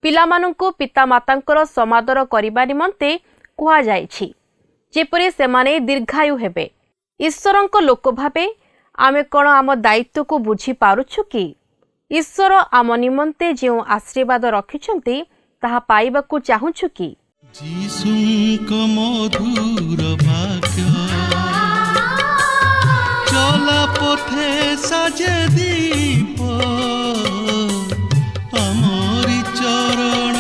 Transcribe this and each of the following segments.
पिलामानंकु पितामातांकर समादर करिबा निमंते कुहा जायछि जेपरि सेमाने दीर्घायु हेबे। ईश्वरंक लोक भाबे आमे कोन आम दायित्व को बुझी पारुछु कि ईश्वर आम निमंते जो आशीर्वाद रखिछंती ताहा पाइबाकू चाहुछु कि जीसुंक मधुर वाक्य चला पथे साजे दीप अमरी चरण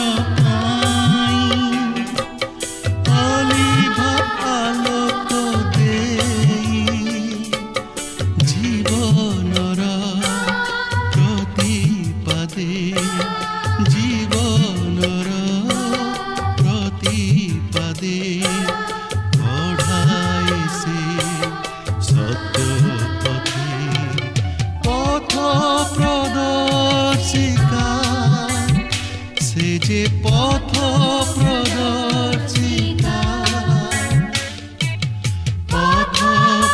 अलिभ आलोक देई जीवनर प्रतिपदे जीवनर प्रतिपदे पढ़ाए से सत्य पथे पथ प्रदर्शिका से जे पथ प्रदर्शिका पथ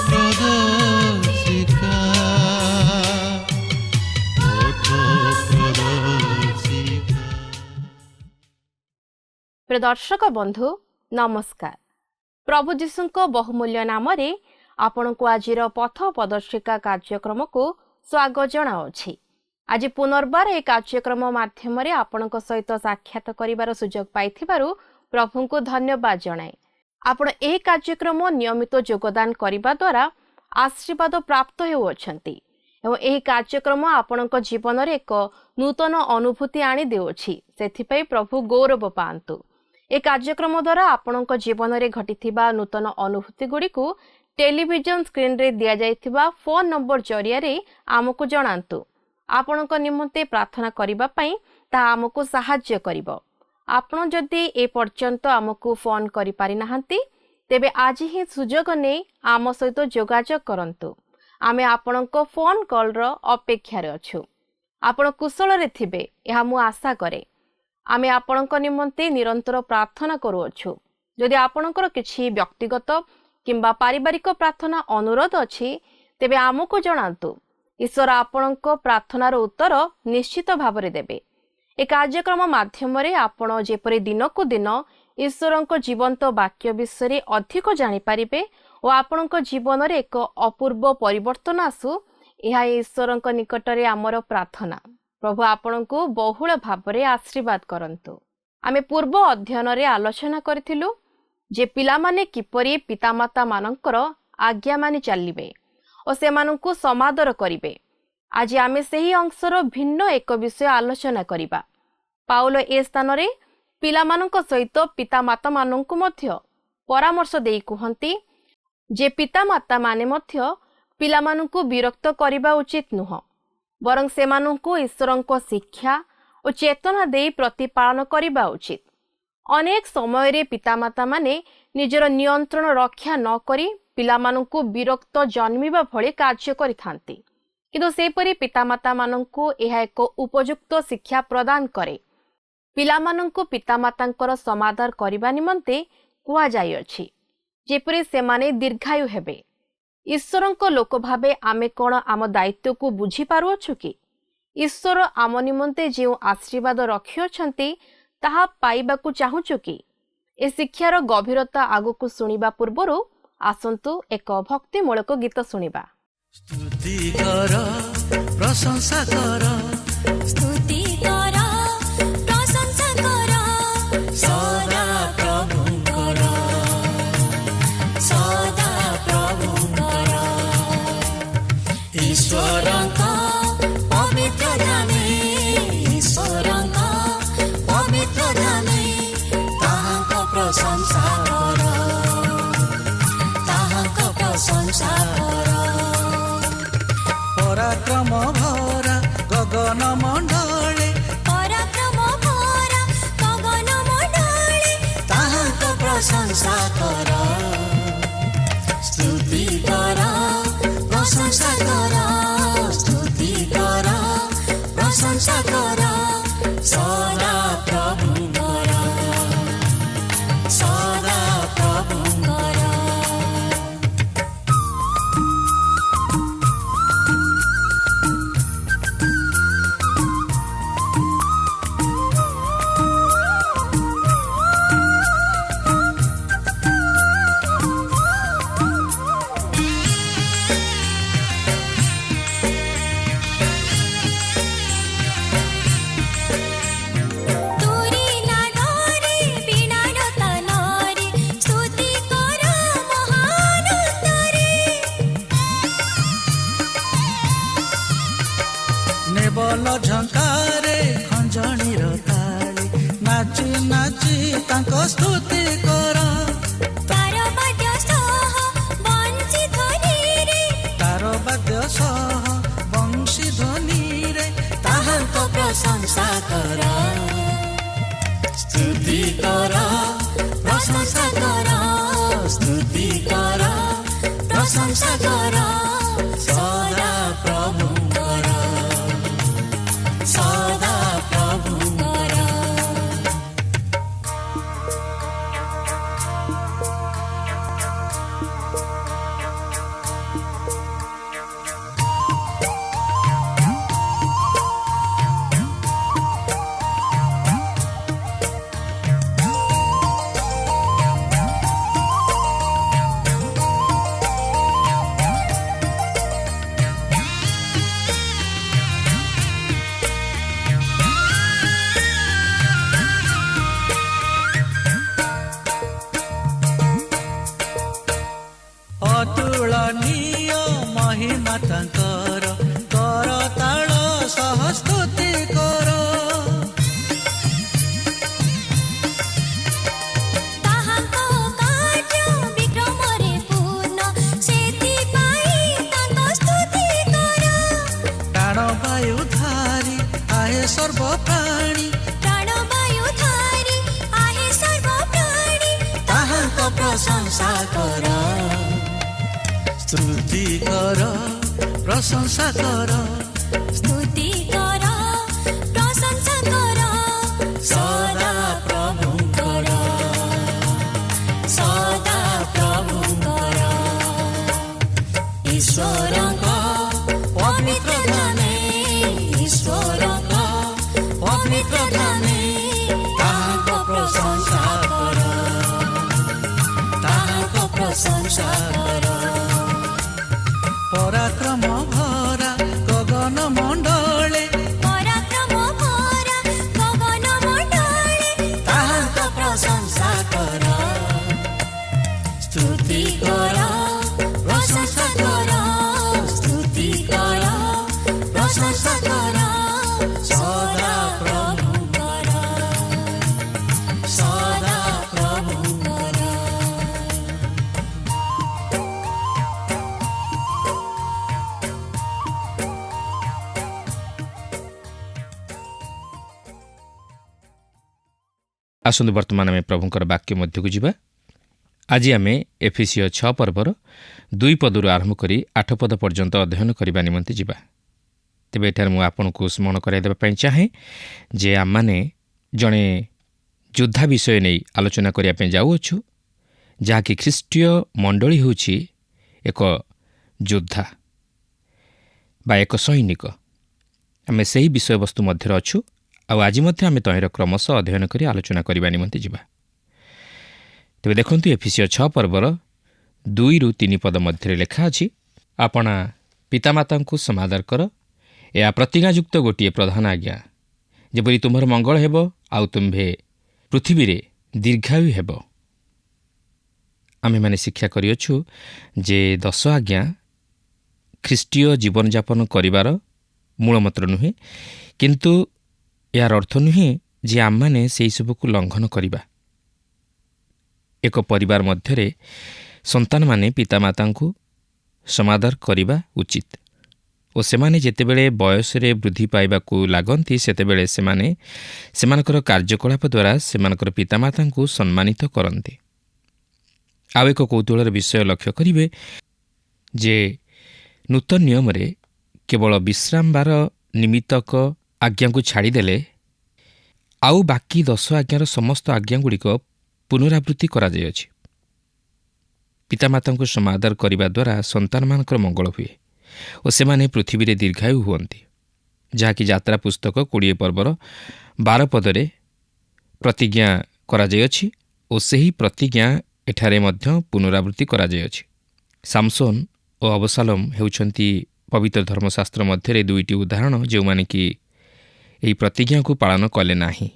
प्रदर्शिका पथ प्रदर्शिका। प्रिय दर्शक बंधु नमस्कार। प्रभु जीशुंको बहुमूल्य नाम रे आपणको आजिर पथ प्रदर्शिका कार्यक्रम को स्वागत जनाओछि। आज पुनर्बार ए कार्यक्रम माध्यम रे आपणको सहित साक्षात करिवार सुजोग पाइथिबारु प्रभु को धन्यवाद जणाए। आपण ए कार्यक्रम नियमित योगदान करिबा द्वारा आशीर्वाद प्राप्त हेउछंती एवं एही कार्यक्रम आपणको जीवन रे एक नूतन अनुभूति आनी देउछि। सेथिपई प्रभु गौरव पांतु। ए कार्यक्रम द्वारा आपणको जीवन रे घटिथिबा नूतन अनुभूति गुडी को टेलीविजन स्क्रीन रे दिया जाइथिबा फोन नंबर जरिया रे आमको जणांतु। आपणको निमंते प्रार्थना करिबा पई ता आमको सहाय्य करिवो। आपण जदि ए पर्यंत आमको फोन करि पारि नाहंती तेबे आज ही सुजोग नै आम सहित जोगाजोग करंतु। आमे आपणको फोन कॉल रो अपेक्षा रे अछु। आपण कुशल रे थिबे एहा मु आशा करे। आमे आपणको निमंते निरंतर प्रार्थना करूअछु। जदि आपणकर किछि व्यक्तिगत किंबा पारिवारिक प्रार्थना अनुरोध अछि तेबे आमको जणांतु। ईश्वर आपणको प्रार्थनार उत्तर निश्चित भाबरे देबे। ए कार्यक्रम माध्यम रे आपण जेपरि दिनकु दिन ईश्वरंको जीवंत वाक्य विषय अधिक जानि पारिबे ओ आपणको जीवन रे एक अपूर्व परिवर्तन आसु एहा ईश्वरंको निकटरे आमर प्रार्थना। प्रभु आपणको बहुल भाबरे आशीर्वाद करंतु। आमे पूर्व अध्ययन रे आलोचना करथिलु जे पिलामाने किपरि पितामाता मानकर आज्ञा मानि चलिबे और सेमानंकु समादर करिबे। आज आमे सेही अंशर भिन्न एक विषय आलोचना करिबा। पाउल ए स्थान रे पिलामानंक सहित पितामाता मानंकु मध्य परामर्श देई कुहंती जे पितामाता माने मध्य पिलामानंकु विरक्त करिबा उचित नुह बरं सेमानंकु ईश्वरंक शिक्षा और चेतना देई प्रतिपालन करिबा उचित। अनेक समय रे पितामाता माने निजर नियंत्रण रक्षा न करी पिलामानंकु विरक्त जन्मिबा भଳି कार्य करिथांती किंतु सेपरि पितामाता मानंकु एहा एक उपयुक्त शिक्षा प्रदान करे। पिलामानंकु पितामातांकर समादर करिबा निमंते कुआ जाय अछि जेपरि सेमाने दीर्घायु हेबे। ईश्वरंक लोक भाबे आमे कोन आम दायित्व को बुझी पारुअछु कि ईश्वर आम निमंते जो आशीर्वाद रखिअछंती ताहा पाइबाकू चाहुछु कि ए शिक्षार गभीरता आगुकू सुनिबा पूर्वरु आसंतु एक भक्तिमूलक गीत सुनिबा। स्तुति कर प्रशंसा कर स्तुति कर प्रशंसा कर सदा प्रभुंकर सदा प्रभुंकर ईश्वरंक पवित्र धामे ईश्वरंक पवित्र धामे ताहांक प्रशंसा कर ताहांक प्रशंसा कर। पराक्रम भरा गगन मंडले पराक्रम भरा गगन मंडले ताहांक प्रशंसा कर स्तुति कर प्रशंसा कर स्तुति कर प्रशंसा कर सदा प्रभुंकर सदा प्रभुंकर। ନାଚି ତାଙ୍କ ସ୍ତୁତି କର ତାର ବାଦ୍ୟ ସହ ବଂଶୀ ଧ୍ୱନିରେ ତାର ବାଦ୍ୟ ସହ ବଂଶୀ ଧ୍ୱନିରେ ତାହାଙ୍କ ପ୍ରଶଂସା କର ସ୍ତୁତି କର ପ୍ରଶଂସା କର ସ୍ତୁତି କର ପ୍ରଶଂସା କର ସଦା ପ୍ରଭୁଙ୍କର ସଦା ପ୍ରଭୁଙ୍କର ଅତୁଳନୀୟ ମହିମା ତାଙ୍କର କର ତାଳ ସହ ସ୍ତୁତି କର ତାହାଙ୍କ କାର୍ଯ୍ୟ ବିକ୍ରମରେ ପୂର୍ଣ୍ଣ ସେଥିପାଇଁ ତାଙ୍କ ସ୍ତୁତି କର ପ୍ରାଣବାୟୁ ଧାରି ଆହେ ସର୍ବପ୍ରାଣୀ ପ୍ରାଣବାୟୁ ଧାରି ଆହେ ସର୍ବପ୍ରାଣୀ ତାହାଙ୍କ ପ୍ରଶଂସା କର ସ୍ତୁତି କର ପ୍ରଶଂସା କର ସ୍ତୁତି କର ପ୍ରଶଂସା କର ସଦା ପ୍ରଭୁଙ୍କର ସଦା ପ୍ରଭୁଙ୍କର ଈଶ୍ୱରଙ୍କ ପବିତ୍ର ଧାମେ ଈଶ୍ୱରଙ୍କ ପବିତ୍ର ଧାମେ ତାହାଙ୍କ ପ୍ରଶଂସା କର ତାହାଙ୍କ ପ୍ରଶଂସା କର ପରାକ୍ରମ ଭରା ଗଗନ ମଣ୍ଡଳେ ପରାକ୍ରମ ଭରା ଗଗନ ମଣ୍ଡଳେ ତାହାଙ୍କ ପ୍ରଶଂସା କର ସ୍ତୁତି କର ପ୍ରଶଂସା କର ସ୍ତୁତି କର ପ୍ରଶଂସା କର ସଦା ପ୍ରଭୁଙ୍କର ସଦା ପ୍ରଭୁଙ୍କର ଆସନ୍ତୁ ବର୍ତ୍ତମାନ ଆମେ ପ୍ରଭୁଙ୍କର ବାକ୍ୟ ମଧ୍ୟକୁ ଯିବା। ଆଜି ଆମେ ଏଫେସିୟ 6 ପର୍ବର 2 ପଦରୁ ଆରମ୍ଭ କରି 8 ପଦ ପର୍ଯ୍ୟନ୍ତ ଅଧ୍ୟୟନ କରିବା ନିମନ୍ତେ ଯିବା। ତେବେ ଏଠାରେ ମୁଁ ଆପଣଙ୍କୁ ସ୍ମରଣ କରାଇ ଦେବା ପାଇଁ ଚାହେଁ ଯେ ଆମମାନେ ଜଣେ ଯୋଦ୍ଧା ବିଷୟ ନେଇ ଆଲୋଚନା କରିବା ପାଇଁ ଯାଉଅଛୁ, ଯାହାକି ଖ୍ରୀଷ୍ଟୀୟ ମଣ୍ଡଳୀ ହେଉଛି ଏକ ଯୋଦ୍ଧା ବା ଏକ ସୈନିକ। ଆମେ ସେହି ବିଷୟବସ୍ତୁ ମଧ୍ୟରେ ଅଛୁ, ଆଉ ଆଜି ମଧ୍ୟ ଆମେ ତହିଁର କ୍ରମଶଃ ଅଧ୍ୟୟନ କରି ଆଲୋଚନା କରିବା ନିମନ୍ତେ ଯିବା। ତେବେ ଦେଖନ୍ତୁ ଏଫେସିୟ 6 ପର୍ବର 2-3 ପଦ ମଧ୍ୟରେ ଲେଖା ଅଛି, ଆପଣା ପିତାମାତାଙ୍କୁ ସମାଦର କର, ଏହା ପ୍ରତିଜ୍ଞାଯୁକ୍ତ ଗୋଟିଏ ପ୍ରଧାନ ଆଜ୍ଞା, ଯେପରି ତୁମ୍ଭର ମଙ୍ଗଳ ହେବ ଆଉ ତୁମ୍ଭେ ପୃଥିବୀରେ ଦୀର୍ଘାୟୁ ହେବ। ଆମେମାନେ ଶିକ୍ଷା କରିଅଛୁ ଯେ 10 ଆଜ୍ଞା ଖ୍ରୀଷ୍ଟୀୟ ଜୀବନଯାପନ କରିବାର ମୂଳମନ୍ତ୍ର ନୁହେଁ, କିନ୍ତୁ ଏହାର ଅର୍ଥ ନୁହେଁ ଯେ ଆମମାନେ ସେହିସବୁକୁ ଲଙ୍ଘନ କରିବା। ଏକ ପରିବାର ମଧ୍ୟରେ ସନ୍ତାନମାନେ ପିତାମାତାଙ୍କୁ ସମାଦର କରିବା ଉଚିତ ଓ ସେମାନେ ଯେତେବେଳେ ବୟସରେ ବୃଦ୍ଧି ପାଇବାକୁ ଲାଗନ୍ତି ସେତେବେଳେ ସେମାନେ ସେମାନଙ୍କର କାର୍ଯ୍ୟକଳାପ ଦ୍ୱାରା ସେମାନଙ୍କର ପିତାମାତାଙ୍କୁ ସମ୍ମାନିତ କରନ୍ତି। ଆଉ ଏକ କୌତୁହଳର ବିଷୟ ଲକ୍ଷ୍ୟ କରିବେ ଯେ ନୂତନ ନିୟମରେ କେବଳ ବିଶ୍ରାମବାର ନିମିତ୍ତକ ଆଜ୍ଞାକୁ ଛାଡ଼ିଦେଲେ ଆଉ ବାକି 10 ଆଜ୍ଞାର ସମସ୍ତ ଆଜ୍ଞାଗୁଡ଼ିକ ପୁନରାବୃତ୍ତି କରାଯାଇଅଛି। ପିତାମାତାଙ୍କୁ ସମାଦର କରିବା ଦ୍ୱାରା ସନ୍ତାନମାନଙ୍କର ମଙ୍ଗଳ ହୁଏ ଓ ସେମାନେ ପୃଥିବୀରେ ଦୀର୍ଘାୟୁ ହୁଅନ୍ତି, ଯାହାକି ଯାତ୍ରା ପୁସ୍ତକ 20 ପର୍ବର 12 ପଦରେ ପ୍ରତିଜ୍ଞା କରାଯାଇଅଛି ଓ ସେହି ପ୍ରତିଜ୍ଞା ଏଠାରେ ମଧ୍ୟ ପୁନରାବୃତ୍ତି କରାଯାଇଅଛି। ସାମସୋନ ଓ ଅବସାଲମ ହେଉଛନ୍ତି ପବିତ୍ର ଧର୍ମଶାସ୍ତ୍ର ମଧ୍ୟରେ 2ଟି ଉଦାହରଣ ଯେଉଁମାନେ କି ଏହି ପ୍ରତିଜ୍ଞାକୁ ପାଳନ କଲେ ନାହିଁ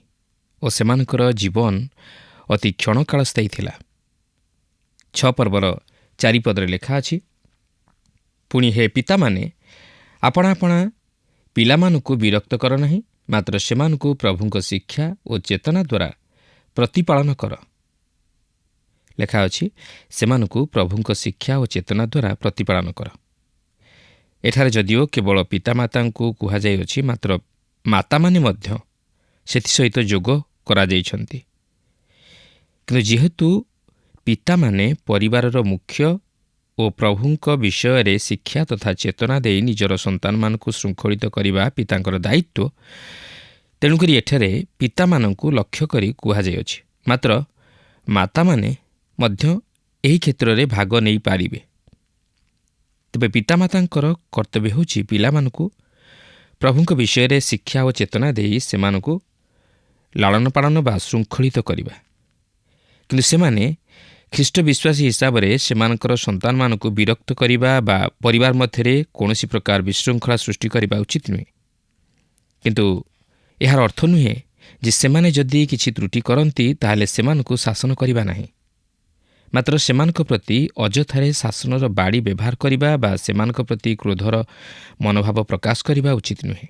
ଓ ସେମାନଙ୍କର ଜୀବନ ଅତି କ୍ଷଣକାଳ ସ୍ଥାୟୀ ଥିଲା। 6 ପର୍ବର 4 ପଦରେ ଲେଖା ଅଛି, ପୁଣି ହେ ପିତାମାନେ ଆପଣା ଆପଣା ପିଲାମାନଙ୍କୁ ବିରକ୍ତ କର ନାହିଁ, ମାତ୍ର ସେମାନଙ୍କୁ ପ୍ରଭୁଙ୍କ ଶିକ୍ଷା ଓ ଚେତନା ଦ୍ୱାରା ପ୍ରତିପାଳନ କର। ଲେଖା ଅଛି, ସେମାନଙ୍କୁ ପ୍ରଭୁଙ୍କ ଶିକ୍ଷା ଓ ଚେତନା ଦ୍ୱାରା ପ୍ରତିପାଳନ କର। ଏଠାରେ ଯଦିଓ କେବଳ ପିତାମାତାଙ୍କୁ କୁହାଯାଇଅଛି, ମାତ୍ର ମାତାମାନେ ମଧ୍ୟ ସେଥିସହିତ ଯୋଗ କରାଯାଇଛନ୍ତି। କିନ୍ତୁ ଯେହେତୁ ପିତାମାନେ ପରିବାରର ମୁଖ୍ୟ ଓ ପ୍ରଭୁଙ୍କ ବିଷୟରେ ଶିକ୍ଷା ତଥା ଚେତନା ଦେଇ ନିଜର ସନ୍ତାନମାନଙ୍କୁ ଶୃଙ୍ଖଳିତ କରିବା ପିତାଙ୍କର ଦାୟିତ୍ୱ, ତେଣୁକରି ଏଠାରେ ପିତାମାନଙ୍କୁ ଲକ୍ଷ୍ୟ କରି କୁହାଯାଇଅଛି। ମାତ୍ର ମାତାମାନେ ମଧ୍ୟ ଏହି କ୍ଷେତ୍ରରେ ଭାଗ ନେଇପାରିବେ। ତେବେ ପିତାମାତାଙ୍କର କର୍ତ୍ତବ୍ୟ ହେଉଛି ପିଲାମାନଙ୍କୁ ପ୍ରଭୁଙ୍କ ବିଷୟରେ ଶିକ୍ଷା ଓ ଚେତନା ଦେଇ ସେମାନଙ୍କୁ ଲାଳନ ପାଳନ ବା ଶୃଙ୍ଖଳିତ କରିବା। କିନ୍ତୁ ସେମାନେ ଖ୍ରୀଷ୍ଟ ବିଶ୍ୱାସୀ ହିସାବରେ ସେମାନଙ୍କର ସନ୍ତାନମାନଙ୍କୁ ବିରକ୍ତ କରିବା ବା ପରିବାର ମଧ୍ୟରେ କୌଣସି ପ୍ରକାର ବିଶୃଙ୍ଖଳା ସୃଷ୍ଟି କରିବା ଉଚିତ ନୁହେଁ। କିନ୍ତୁ ଏହାର ଅର୍ଥ ନୁହେଁ ଯେ ସେମାନେ ଯଦି କିଛି ତ୍ରୁଟି କରନ୍ତି ତାହେଲେ ସେମାନଙ୍କୁ ଶାସନ କରିବା ନାହିଁ। ମାତ୍ର ସେମାନଙ୍କ ପ୍ରତି ଅଯଥାରେ ଶାସନର ବାଡ଼ି ବ୍ୟବହାର କରିବା ବା ସେମାନଙ୍କ ପ୍ରତି କ୍ରୋଧର ମନୋଭାବ ପ୍ରକାଶ କରିବା ଉଚିତ ନୁହେଁ।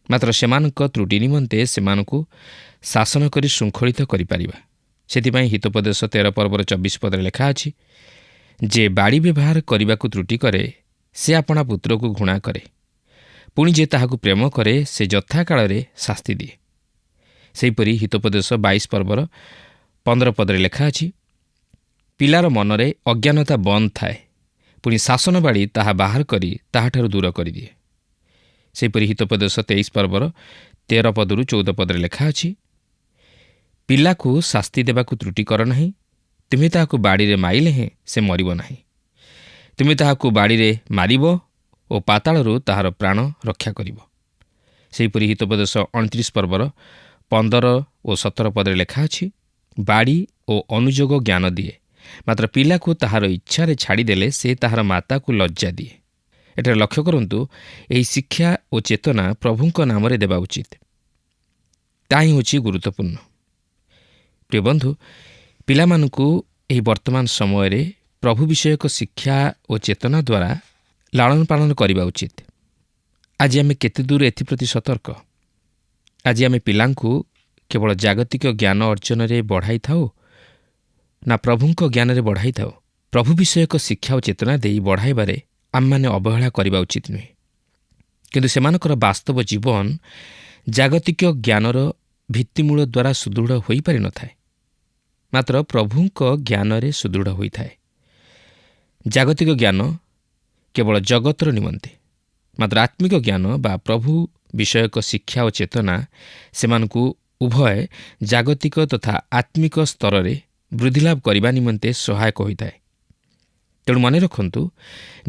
ମାତ୍ର ସେମାନଙ୍କ ତ୍ରୁଟି ନିମନ୍ତେ ସେମାନଙ୍କୁ ଶାସନ କରି ଶୃଙ୍ଖଳିତ କରିପାରିବା। ସେଥିପାଇଁ ହିତୋପଦେଶ 13 ପର୍ବର 24 ପଦରେ ଲେଖା ଅଛି, ଯେ ବାଡ଼ି ବ୍ୟବହାର କରିବାକୁ ତ୍ରୁଟି କରେ ସେ ଆପଣା ପୁତ୍ରକୁ ଘୃଣା କରେ, ପୁଣି ଯେ ତାହାକୁ ପ୍ରେମ କରେ ସେ ଯଥାକାଳରେ ଶାସ୍ତି ଦିଏ। ସେହିପରି ହିତୋପଦେଶ 22 ପର୍ବର 15 ପଦରେ ଲେଖା ଅଛି, ପିଲାର ମନରେ ଅଜ୍ଞାନତା ବନ୍ଦ ଥାଏ, ପୁଣି ଶାସନ ବାଡ଼ି ତାହା ବାହାର କରି ତାହାଠାରୁ ଦୂର କରିଦିଏ। ସେହିପରି ହିତୋପଦେଶ 23 ପର୍ବର 13 ପଦରୁ 14 ପଦରେ ଲେଖା ଅଛି, ପିଲାକୁ ଶାସ୍ତି ଦେବାକୁ ତ୍ରୁଟି କର ନାହିଁ, ତୁମେ ତାହାକୁ ବାଡ଼ିରେ ମାରିଲେ ହେଁ ସେ ମରିବ ନାହିଁ। ତୁମେ ତାହାକୁ ବାଡ଼ିରେ ମାରିବ ଓ ପାତାଳରୁ ତାହାର ପ୍ରାଣ ରକ୍ଷା କରିବ। ସେହିପରି ହିତୋପଦେଶ 29 ପର୍ବର 15 ଓ 17 ପଦରେ ଲେଖା ଅଛି, ବାଡ଼ି ଓ ଅନୁଯୋଗ ଜ୍ଞାନ ଦିଏ, ମାତ୍ର ପିଲାକୁ ତାହାର ଇଚ୍ଛାରେ ଛାଡ଼ିଦେଲେ ସେ ତାହାର ମାତାକୁ ଲଜ୍ଜା ଦିଏ। ଏଠାରେ ଲକ୍ଷ୍ୟ କରନ୍ତୁ, ଏହି ଶିକ୍ଷା ଓ ଚେତନା ପ୍ରଭୁଙ୍କ ନାମରେ ଦେବା ଉଚିତ। ତାହା ହିଁ ହେଉଛି ଗୁରୁତ୍ୱପୂର୍ଣ୍ଣ। ପ୍ରିୟ ବନ୍ଧୁ, ପିଲାମାନଙ୍କୁ ଏହି ବର୍ତ୍ତମାନ ସମୟରେ ପ୍ରଭୁ ବିଷୟକ ଶିକ୍ଷା ଓ ଚେତନା ଦ୍ୱାରା ଲାଳନ ପାଳନ କରିବା ଉଚିତ। ଆଜି ଆମେ କେତେ ଦୂର ଏଥିପ୍ରତି ସତର୍କ? ଆଜି ଆମେ ପିଲାଙ୍କୁ କେବଳ ଜାଗତିକ ଜ୍ଞାନ ଅର୍ଜନରେ ବଢ଼ାଇଥାଉ ନା ପ୍ରଭୁଙ୍କ ଜ୍ଞାନରେ ବଢ଼ାଇଥାଉ? ପ୍ରଭୁ ବିଷୟକ ଶିକ୍ଷା ଓ ଚେତନା ଦେଇ ବଢ଼ାଇବାରେ ଆମମାନେ ଅବହେଳା କରିବା ଉଚିତ ନୁହେଁ। କିନ୍ତୁ ସେମାନଙ୍କର ବାସ୍ତବ ଜୀବନ ଜାଗତିକ ଜ୍ଞାନର ଭିତ୍ତିମୂଳ ଦ୍ୱାରା ସୁଦୃଢ଼ ହୋଇପାରିନଥାଏ, ମାତ୍ର ପ୍ରଭୁଙ୍କ ଜ୍ଞାନରେ ସୁଦୃଢ଼ ହୋଇଥାଏ। ଜାଗତିକ ଜ୍ଞାନ କେବଳ ଜଗତର ନିମନ୍ତେ, ମାତ୍ର ଆତ୍ମିକ ଜ୍ଞାନ ବା ପ୍ରଭୁ ବିଷୟକ ଶିକ୍ଷା ଓ ଚେତନା ସେମାନଙ୍କୁ ଉଭୟ ଜାଗତିକ ତଥା ଆତ୍ମିକ ସ୍ତରରେ ବୃଦ୍ଧିଲାଭ କରିବା ନିମନ୍ତେ ସହାୟକ ହୋଇଥାଏ। ତେଣୁ ମନେ ରଖନ୍ତୁ,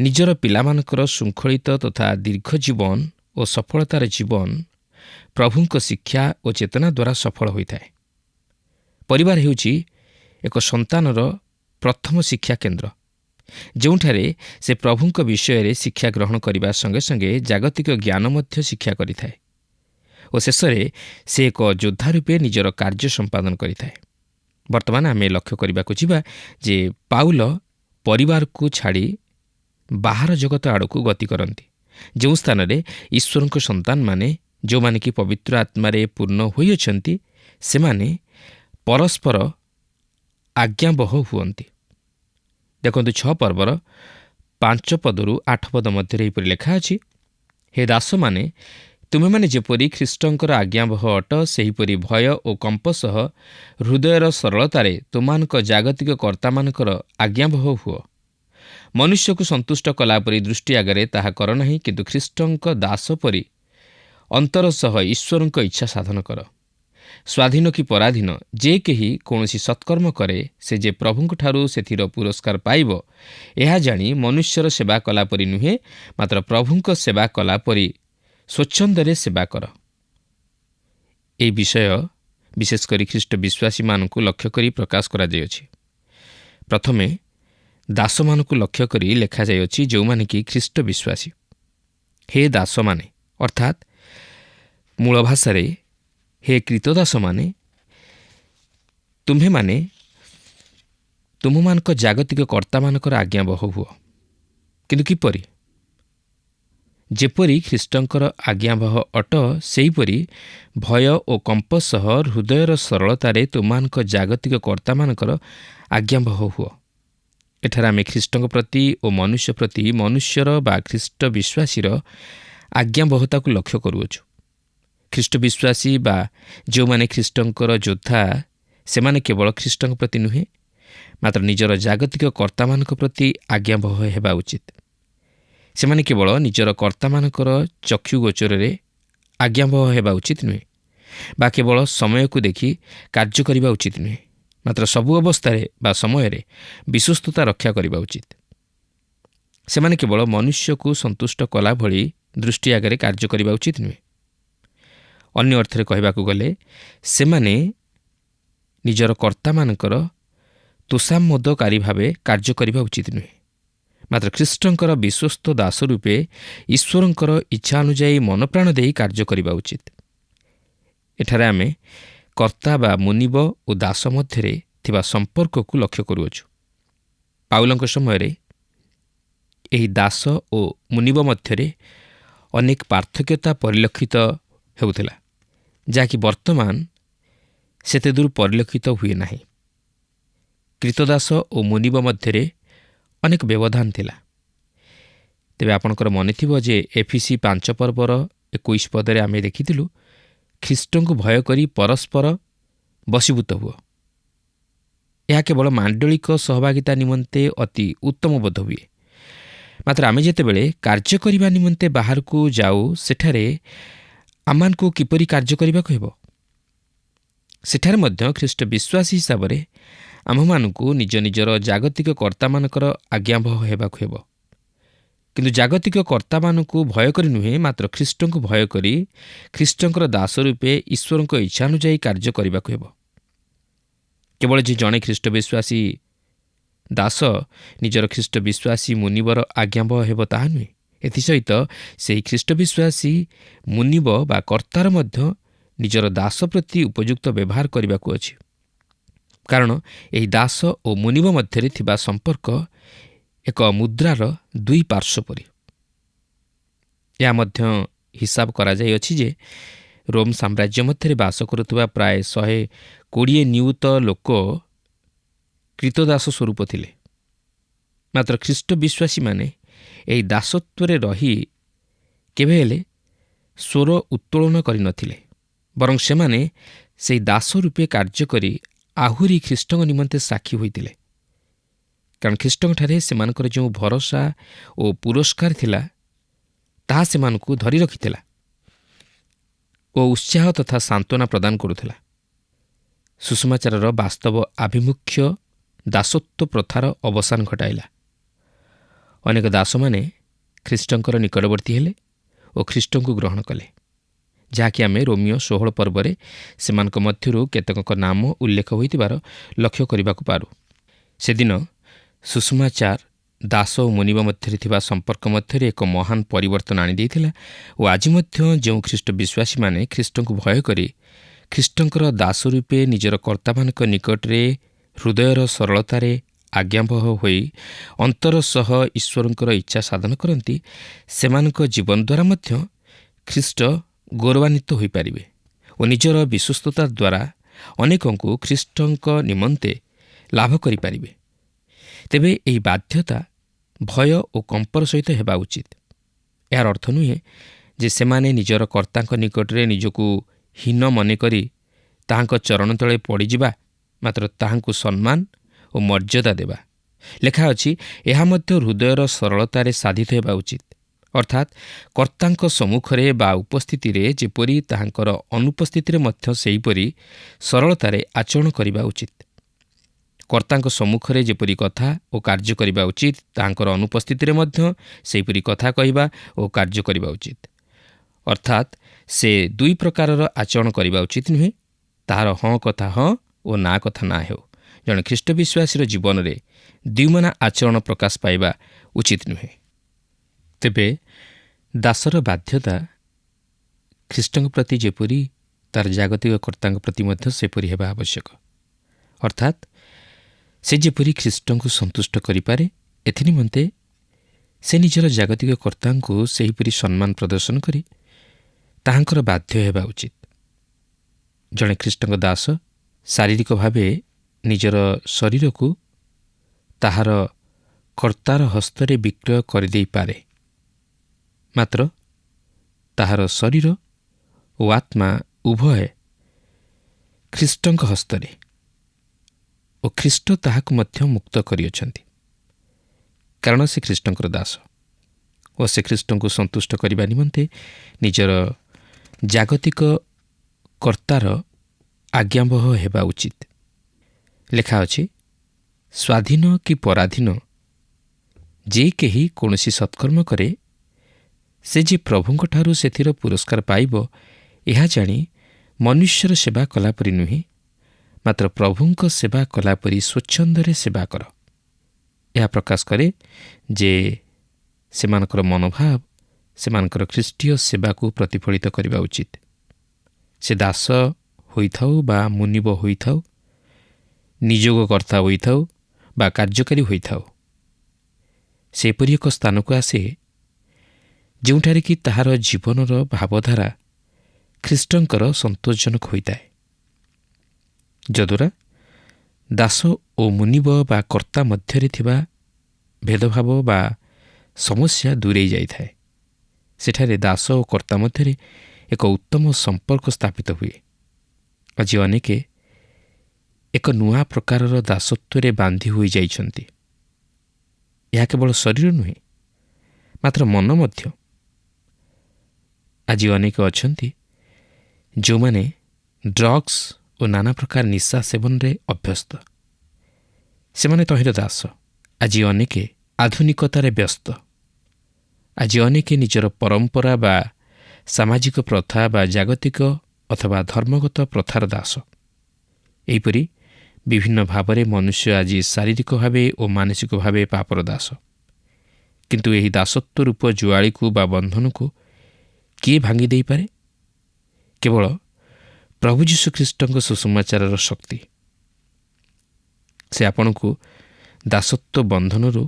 ନିଜର ପିଲାମାନଙ୍କର ଶୃଙ୍ଖଳିତ ତଥା ଦୀର୍ଘ ଜୀବନ ଓ ସଫଳତାର ଜୀବନ ପ୍ରଭୁଙ୍କ ଶିକ୍ଷା ଓ ଚେତନା ଦ୍ୱାରା ସଫଳ ହୋଇଥାଏ। ପରିବାର ହେଉଛି ଏକ ସନ୍ତାନର ପ୍ରଥମ ଶିକ୍ଷା କେନ୍ଦ୍ର, ଯେଉଁଠାରେ ସେ ପ୍ରଭୁଙ୍କ ବିଷୟରେ ଶିକ୍ଷା ଗ୍ରହଣ କରିବା ସଙ୍ଗେ ସଙ୍ଗେ ଜାଗତିକ ଜ୍ଞାନ ମଧ୍ୟ ଶିକ୍ଷା କରିଥାଏ ଓ ଶେଷରେ ସେ ଏକ ଯୋଦ୍ଧା ରୂପେ ନିଜର କାର୍ଯ୍ୟ ସମ୍ପାଦନ କରିଥାଏ। ବର୍ତ୍ତମାନ ଆମେ ଲକ୍ଷ୍ୟ କରିବାକୁ ଯିବା ଯେ ପାଉଲ ପରିବାରକୁ ଛାଡ଼ି ବାହାର ଜଗତ ଆଡ଼କୁ ଗତି କରନ୍ତି, ଯେଉଁ ସ୍ଥାନରେ ଈଶ୍ୱରଙ୍କ ସନ୍ତାନମାନେ, ଯେଉଁମାନେ କି ପବିତ୍ର ଆତ୍ମାରେ ପୂର୍ଣ୍ଣ ହୋଇଅଛନ୍ତି, ସେମାନେ ପରସ୍ପର ଆଜ୍ଞାବହ ହୁଅନ୍ତି। ଦେଖନ୍ତୁ 6 ପର୍ବର 5 ପଦରୁ 8 ପଦ ମଧ୍ୟରେ ଏହିପରି ଲେଖା ଅଛି, ହେ ଦାସମାନେ, ତୁମେମାନେ ଯେପରି ଖ୍ରୀଷ୍ଟଙ୍କର ଆଜ୍ଞାବହ ଅଟ, ସେହିପରି ଭୟ ଓ କମ୍ପ ସହ ହୃଦୟର ସରଳତାରେ ତୁମମାନଙ୍କ ଜାଗତିକ କର୍ତ୍ତାମାନଙ୍କର ଆଜ୍ଞାବହ ହୁଅ। ମନୁଷ୍ୟକୁ ସନ୍ତୁଷ୍ଟ କଲାପରି ଦୃଷ୍ଟି ଆଗରେ ତାହା କର ନାହିଁ, କିନ୍ତୁ ଖ୍ରୀଷ୍ଟଙ୍କ ଦାସ ପରି ଅନ୍ତର ସହ ଈଶ୍ୱରଙ୍କ ଇଚ୍ଛା ସାଧନ କର। ସ୍ୱାଧୀନ କି ପରାଧୀନ ଯେ କେହି କୌଣସି ସତ୍କର୍ମ କରେ, ସେ ଯେ ପ୍ରଭୁଙ୍କଠାରୁ ସେଥିର ପୁରସ୍କାର ପାଇବ, ଏହା ଜାଣି ମନୁଷ୍ୟର ସେବା କଲାପରି ନୁହେଁ, ମାତ୍ର ପ୍ରଭୁଙ୍କ ସେବା କଲାପରି ସ୍ୱଚ୍ଛନ୍ଦରେ ସେବା କର। ଏହି ବିଷୟ ବିଶେଷ କରି ଖ୍ରୀଷ୍ଟ ବିଶ୍ୱାସୀମାନଙ୍କୁ ଲକ୍ଷ୍ୟ କରି ପ୍ରକାଶ କରାଯାଇଅଛି। ପ୍ରଥମେ ଦାସମାନଙ୍କୁ ଲକ୍ଷ୍ୟ କରି ଲେଖାଯାଇଅଛି, ଯେଉଁମାନେ କି ଖ୍ରୀଷ୍ଟ ବିଶ୍ୱାସୀ। ହେ ଦାସମାନେ, ଅର୍ଥାତ୍ ମୂଳ ଭାଷାରେ ହେ କ୍ରୀତଦାସମାନେ, ତୁମ୍ଭେମାନେ ତୁମମାନଙ୍କ ଜାଗତିକ କର୍ତ୍ତାମାନଙ୍କର ଆଜ୍ଞାବହ ହୁଅ। କିନ୍ତୁ କିପରି? ଯେପରି ଖ୍ରୀଷ୍ଟଙ୍କର ଆଜ୍ଞାବହ ଅଟ ସେହିପରି ଭୟ ଓ କମ୍ପ ସହ ହୃଦୟର ସରଳତାରେ ତୁମମାନଙ୍କ ଜାଗତିକ କର୍ତ୍ତାମାନଙ୍କର ଆଜ୍ଞାବହ ହୁଅ। ଏଠାରେ ଆମେ ଖ୍ରୀଷ୍ଟଙ୍କ ପ୍ରତି ଓ ମନୁଷ୍ୟ ପ୍ରତି ମନୁଷ୍ୟର ବା ଖ୍ରୀଷ୍ଟ ବିଶ୍ୱାସୀର ଆଜ୍ଞାବହତାକୁ ଲକ୍ଷ୍ୟ କରୁଅଛୁ। ଖ୍ରୀଷ୍ଟ ବିଶ୍ୱାସୀ ବା ଯେଉଁମାନେ ଖ୍ରୀଷ୍ଟଙ୍କର ଯୋଦ୍ଧା ସେମାନେ କେବଳ ଖ୍ରୀଷ୍ଟଙ୍କ ପ୍ରତି ନୁହେଁ ମାତ୍ର ନିଜର ଜାଗତିକ କର୍ତ୍ତାମାନଙ୍କ ପ୍ରତି ଆଜ୍ଞାବହ ହେବା ଉଚିତ। ସେମାନେ କେବଳ ନିଜର କର୍ତ୍ତାମାନଙ୍କର ଚକ୍ଷୁ ଗୋଚରରେ ଆଜ୍ଞାବହ ହେବା ଉଚିତ ନୁହେଁ ବା କେବଳ ସମୟକୁ ଦେଖି କାର୍ଯ୍ୟ କରିବା ଉଚିତ ନୁହେଁ ମାତ୍ର ସବୁ ଅବସ୍ଥାରେ ବା ସମୟରେ ବିଶ୍ୱସ୍ତତା ରକ୍ଷା କରିବା ଉଚିତ। ସେମାନେ କେବଳ ମନୁଷ୍ୟକୁ ସନ୍ତୁଷ୍ଟ କଲା ଭଳି ଦୃଷ୍ଟି ଆଗରେ କାର୍ଯ୍ୟ କରିବା ଉଚିତ ନୁହେଁ। ଅନ୍ୟ ଅର୍ଥରେ କହିବାକୁ ଗଲେ ସେମାନେ ନିଜର କର୍ତ୍ତାମାନଙ୍କର ତୋଷାମଦକାରୀ ଭାବେ କାର୍ଯ୍ୟ କରିବା ଉଚିତ ନୁହେଁ ମାତ୍ର ଖ୍ରୀଷ୍ଟଙ୍କର ବିଶ୍ୱସ୍ତ ଦାସ ରୂପେ ଈଶ୍ୱରଙ୍କର ଇଚ୍ଛା ଅନୁଯାୟୀ ମନପ୍ରାଣ ଦେଇ କାର୍ଯ୍ୟ କରିବା ଉଚିତ। ଏଠାରେ ଆମେ କର୍ତ୍ତା ବା ମୁନିବ ଓ ଦାସ ମଧ୍ୟରେ ଥିବା ସମ୍ପର୍କକୁ ଲକ୍ଷ୍ୟ କରୁଅଛୁ। ପାଉଲଙ୍କ ସମୟରେ ଏହି ଦାସ ଓ ମୁନିବ ମଧ୍ୟରେ ଅନେକ ପାର୍ଥକ୍ୟତା ପରିଲକ୍ଷିତ ହେଉଥିଲା, ଯାହାକି ବର୍ତ୍ତମାନ ସେତେ ଦୂର ପରିଲକ୍ଷିତ ହୁଏ ନାହିଁ। କ୍ରୀତଦାସ ଓ ମୁନିବ ମଧ୍ୟରେ ଅନେକ ବ୍ୟବଧାନ ଥିଲା। ତେବେ ଆପଣଙ୍କର ମନେଥିବ ଯେ ଏଫିସି 5 ପର୍ବର 21 ପଦରେ ଆମେ ଦେଖିଥିଲୁ, ଖ୍ରୀଷ୍ଟଙ୍କୁ ଭୟ କରି ପରସ୍ପର ବଶୀଭୂତ ହୁଅ। ଏହା କେବଳ ମାଣ୍ଡଳିକ ସହଭାଗିତା ନିମନ୍ତେ ଅତି ଉତ୍ତମ ବୋଧ ହୁଏ। ମାତ୍ର ଆମେ ଯେତେବେଳେ କାର୍ଯ୍ୟ କରିବା ନିମନ୍ତେ ବାହାରକୁ ଯାଉ ସେଠାରେ ଆମମାନଙ୍କୁ କିପରି କାର୍ଯ୍ୟ କରିବାକୁ ହେବ? ସେଠାରେ ମଧ୍ୟ ଖ୍ରୀଷ୍ଟ ବିଶ୍ୱାସୀ ହିସାବରେ ଆମ୍ଭମାନଙ୍କୁ ନିଜ ନିଜର ଜାଗତିକ କର୍ତ୍ତାମାନଙ୍କର ଆଜ୍ଞାବହ ହେବାକୁ ହେବ। କିନ୍ତୁ ଜାଗତିକ କର୍ତ୍ତାମାନଙ୍କୁ ଭୟ କରି ନୁହେଁ ମାତ୍ର ଖ୍ରୀଷ୍ଟଙ୍କୁ ଭୟ କରି ଖ୍ରୀଷ୍ଟଙ୍କର ଦାସ ରୂପେ ଈଶ୍ୱରଙ୍କ ଇଚ୍ଛା ଅନୁଯାୟୀ କାର୍ଯ୍ୟ କରିବାକୁ ହେବ। କେବଳ ଯେ ଜଣେ ଖ୍ରୀଷ୍ଟ ବିଶ୍ୱାସୀ ଦାସ ନିଜର ଖ୍ରୀଷ୍ଟ ବିଶ୍ୱାସୀ ମୁନିବର ଆଜ୍ଞାବହ ହେବ ତାହା ନୁହେଁ। ଏଥିସହିତ ସେହି ଖ୍ରୀଷ୍ଟ ବିଶ୍ୱାସୀ ମୁନିବ ବା କର୍ତ୍ତାର ମଧ୍ୟ ନିଜର ଦାସ ପ୍ରତି ଉପଯୁକ୍ତ ବ୍ୟବହାର କରିବାକୁ ଅଛି। କାରଣ ଏହି ଦାସ ଓ ମୁନିବ ମଧ୍ୟରେ ଥିବା ସମ୍ପର୍କ ଏକ ମୁଦ୍ରାର ଦୁଇ ପାର୍ଶ୍ୱ ପରି। ଏହା ମଧ୍ୟ ହିସାବ କରାଯାଇଅଛି ଯେ ରୋମ୍ ସାମ୍ରାଜ୍ୟ ମଧ୍ୟରେ ବାସ କରୁଥିବା ପ୍ରାୟ 120 ନିୟୁତ ଲୋକ କ୍ରୀତଦାସ ସ୍ୱରୂପ ଥିଲେ। ମାତ୍ର ଖ୍ରୀଷ୍ଟ ବିଶ୍ୱାସୀମାନେ ଏହି ଦାସତ୍ୱରେ ରହି କେବେ ହେଲେ ସ୍ୱର ଉତ୍ତୋଳନ କରିନଥିଲେ, ବରଂ ସେମାନେ ସେହି ଦାସ ରୂପେ କାର୍ଯ୍ୟ କରି ଆହୁରି ଖ୍ରୀଷ୍ଟଙ୍କ ନିମନ୍ତେ ସାକ୍ଷୀ ହୋଇଥିଲେ। କାରଣ ଖ୍ରୀଷ୍ଟଙ୍କଠାରେ ସେମାନଙ୍କର ଯେଉଁ ଭରସା ଓ ପୁରସ୍କାର ଥିଲା ତାହା ସେମାନଙ୍କୁ ଧରି ରଖିଥିଲା ଓ ଉତ୍ସାହ ତଥା ସାନ୍ତ୍ୱନା ପ୍ରଦାନ କରୁଥିଲା। ସୁଷମାଚାରର ବାସ୍ତବ ଆଭିମୁଖ୍ୟ ଦାସତ୍ୱ ପ୍ରଥାର ଅବସାନ ଘଟାଇଲା। ଅନେକ ଦାସମାନେ ଖ୍ରୀଷ୍ଟଙ୍କର ନିକଟବର୍ତ୍ତୀ ହେଲେ ଓ ଖ୍ରୀଷ୍ଟଙ୍କୁ ଗ୍ରହଣ କଲେ, ଯାହାକି ଆମେ ରୋମିଓ 16 ପର୍ବରେ ସେମାନଙ୍କ ମଧ୍ୟରୁ କେତେକଙ୍କ ନାମ ଉଲ୍ଲେଖ ହୋଇଥିବାର ଲକ୍ଷ୍ୟ କରିବାକୁ ପାରୁ। ସେଦିନ ସୁଷମାଚାର ଦାସ ଓ ମୁନିବ ମଧ୍ୟରେ ଥିବା ସମ୍ପର୍କ ମଧ୍ୟରେ ଏକ ମହାନ ପରିବର୍ତ୍ତନ ଆଣିଦେଇଥିଲା ଓ ଆଜି ମଧ୍ୟ ଯେଉଁ ଖ୍ରୀଷ୍ଟ ବିଶ୍ୱାସୀମାନେ ଖ୍ରୀଷ୍ଟଙ୍କୁ ଭୟ କରି ଖ୍ରୀଷ୍ଟଙ୍କର ଦାସ ରୂପେ ନିଜର କର୍ତ୍ତାମାନଙ୍କ ନିକଟରେ ହୃଦୟର ସରଳତାରେ ଆଜ୍ଞାବହ ହୋଇ ଅନ୍ତର ସହ ଈଶ୍ୱରଙ୍କର ଇଚ୍ଛା ସାଧନ କରନ୍ତି, ସେମାନଙ୍କ ଜୀବନ ଦ୍ୱାରା ମଧ୍ୟ ଖ୍ରୀଷ୍ଟ ଗୌରବାନ୍ୱିତ ହୋଇପାରିବେ ଓ ନିଜର ବିଶ୍ୱସ୍ତତା ଦ୍ୱାରା ଅନେକଙ୍କୁ ଖ୍ରୀଷ୍ଟଙ୍କ ନିମନ୍ତେ ଲାଭ କରିପାରିବେ। ତେବେ ଏହି ବାଧ୍ୟତା ଭୟ ଓ କମ୍ପର ସହିତ ହେବା ଉଚିତ। ଏହାର ଅର୍ଥ ନୁହେଁ ଯେ ସେମାନେ ନିଜର କର୍ତ୍ତାଙ୍କ ନିକଟରେ ନିଜକୁ ହୀନ ମନେକରି ତାହାଙ୍କ ଚରଣ ତଳେ ପଡ଼ିଯିବା, ମାତ୍ର ତାହାଙ୍କୁ ସମ୍ମାନ ଓ ମର୍ଯ୍ୟାଦା ଦେବା। ଲେଖା ଅଛି, ଏହା ମଧ୍ୟ ହୃଦୟର ସରଳତାରେ ସାଧିତ ହେବା ଉଚିତ, ଅର୍ଥାତ୍ କର୍ତ୍ତାଙ୍କ ସମ୍ମୁଖରେ ବା ଉପସ୍ଥିତିରେ ଯେପରି ତାହାଙ୍କର ଅନୁପସ୍ଥିତିରେ ମଧ୍ୟ ସେହିପରି ସରଳତାରେ ଆଚରଣ କରିବା ଉଚିତ। କର୍ତ୍ତାଙ୍କ ସମ୍ମୁଖରେ ଯେପରି କଥା ଓ କାର୍ଯ୍ୟ କରିବା ଉଚିତ, ତାହାଙ୍କର ଅନୁପସ୍ଥିତିରେ ମଧ୍ୟ ସେହିପରି କଥା କହିବା ଓ କାର୍ଯ୍ୟ କରିବା ଉଚିତ। ଅର୍ଥାତ୍ ସେ ଦୁଇ ପ୍ରକାରର ଆଚରଣ କରିବା ଉଚିତ ନୁହେଁ। ତାହାର ହଁ କଥା ହଁ ଓ ନା କଥା ନା ହେଉ। ଜଣେ ଖ୍ରୀଷ୍ଟ ବିଶ୍ୱାସୀର ଜୀବନରେ ଦ୍ୱିମନା ଆଚରଣ ପ୍ରକାଶ ପାଇବା ଉଚିତ ନୁହେଁ। ତେବେ ଦାସର ବାଧ୍ୟତା ଖ୍ରୀଷ୍ଟଙ୍କ ପ୍ରତି ଯେପରି ତାର ଜାଗତିକ କର୍ତ୍ତାଙ୍କ ପ୍ରତି ମଧ୍ୟ ସେପରି ହେବା ଆବଶ୍ୟକ। ଅର୍ଥାତ୍ ସେ ଯେପରି ଖ୍ରୀଷ୍ଟଙ୍କୁ ସନ୍ତୁଷ୍ଟ କରିପାରେ, ଏଥିନିମନ୍ତେ ସେ ନିଜର ଜାଗତିକ କର୍ତ୍ତାଙ୍କୁ ସେହିପରି ସମ୍ମାନ ପ୍ରଦର୍ଶନ କରି ତାହାଙ୍କର ବାଧ୍ୟ ହେବା ଉଚିତ। ଜଣେ ଖ୍ରୀଷ୍ଟଙ୍କ ଦାସ ଶାରୀରିକ ଭାବେ ନିଜର ଶରୀରକୁ ତାହାର କର୍ତ୍ତାର ହସ୍ତରେ ବିକ୍ରୟ କରିଦେଇପାରେ, ମାତ୍ର ତାହାର ଶରୀର ଓ ଆତ୍ମା ଉଭୟ ଖ୍ରୀଷ୍ଟଙ୍କ ହସ୍ତରେ ଓ ଖ୍ରୀଷ୍ଟ ତାହାକୁ ମଧ୍ୟ ମୁକ୍ତ କରିଅଛନ୍ତି, କାରଣ ସେ ଖ୍ରୀଷ୍ଟଙ୍କର ଦାସ ଓ ସେ ଖ୍ରୀଷ୍ଟଙ୍କୁ ସନ୍ତୁଷ୍ଟ କରିବା ନିମନ୍ତେ ନିଜର ଜାଗତିକ କର୍ତ୍ତାର ଆଜ୍ଞାବହ ହେବା ଉଚିତ। ଲେଖା ଅଛି, ସ୍ୱାଧୀନ କି ପରାଧୀନ ଯେ କେହି କୌଣସି ସତ୍କର୍ମ କରେ, ସେ ଯେ ପ୍ରଭୁଙ୍କଠାରୁ ସେଥିର ପୁରସ୍କାର ପାଇବ, ଏହା ଜାଣି ମନୁଷ୍ୟର ସେବା କଲାପରି ନୁହେଁ, ମାତ୍ର ପ୍ରଭୁଙ୍କ ସେବା କଲାପରି ସ୍ୱଚ୍ଛନ୍ଦରେ ସେବା କର। ଏହା ପ୍ରକାଶ କରେ ଯେ ସେମାନଙ୍କର ମନୋଭାବ ସେମାନଙ୍କର ଖ୍ରୀଷ୍ଟୀୟ ସେବାକୁ ପ୍ରତିଫଳିତ କରିବା ଉଚିତ। ସେ ଦାସ ହୋଇଥାଉ ବା ମୁନିବ ହୋଇଥାଉ, ନିଯୋଗକର୍ତ୍ତା ହୋଇଥାଉ ବା କାର୍ଯ୍ୟକାରୀ ହୋଇଥାଉ, ସେପରି ଏକ ସ୍ଥାନକୁ ଆସେ ଯେଉଁଠାରେ କି ତାହାର ଜୀବନର ଭାବଧାରା ଖ୍ରୀଷ୍ଟଙ୍କର ସନ୍ତୋଷଜନକ ହୋଇଥାଏ, ଯଦ୍ୱାରା ଦାସ ଓ ମୁନିବ ବା କର୍ତ୍ତା ମଧ୍ୟରେ ଥିବା ଭେଦଭାବ ବା ସମସ୍ୟା ଦୂରେଇ ଯାଇଥାଏ। ସେଠାରେ ଦାସ ଓ କର୍ତ୍ତା ମଧ୍ୟରେ ଏକ ଉତ୍ତମ ସମ୍ପର୍କ ସ୍ଥାପିତ ହୁଏ। ଆଜି ଅନେକ ଏକ ନୂଆ ପ୍ରକାରର ଦାସତ୍ୱରେ ବାନ୍ଧି ହୋଇଯାଇଛନ୍ତି। ଏହା କେବଳ ଶରୀର ନୁହେଁ, ମାତ୍ର ମନ ମଧ୍ୟ। ଆଜି ଅନେକ ଅଛନ୍ତି ଯେଉଁମାନେ ଡ୍ରଗ୍ସ ଓ ନାନା ପ୍ରକାର ନିଶା ସେବନରେ ଅଭ୍ୟସ୍ତ। ସେମାନେ ତହିଁର ଦାସ। ଆଜି ଅନେକ ଆଧୁନିକତାରେ ବ୍ୟସ୍ତ। ଆଜି ଅନେକ ନିଜର ପରମ୍ପରା ବା ସାମାଜିକ ପ୍ରଥା ବା ଜାଗତିକ ଅଥବା ଧର୍ମଗତ ପ୍ରଥାର ଦାସ। ଏହିପରି ବିଭିନ୍ନ ଭାବରେ ମନୁଷ୍ୟ ଆଜି ଶାରୀରିକ ଭାବେ ଓ ମାନସିକ ଭାବେ ପାପର ଦାସ। କିନ୍ତୁ ଏହି ଦାସତ୍ୱ ରୂପ ଜୁଆଳିକୁ ବା ବନ୍ଧନକୁ କିଏ ଭାଙ୍ଗି ଦେଇପାରେ? କେବଳ ପ୍ରଭୁ ଯୀଶୁଖ୍ରୀଷ୍ଟଙ୍କ ସୁସମାଚାରର ଶକ୍ତି। ସେ ଆପଣଙ୍କୁ ଦାସତ୍ୱ ବନ୍ଧନରୁ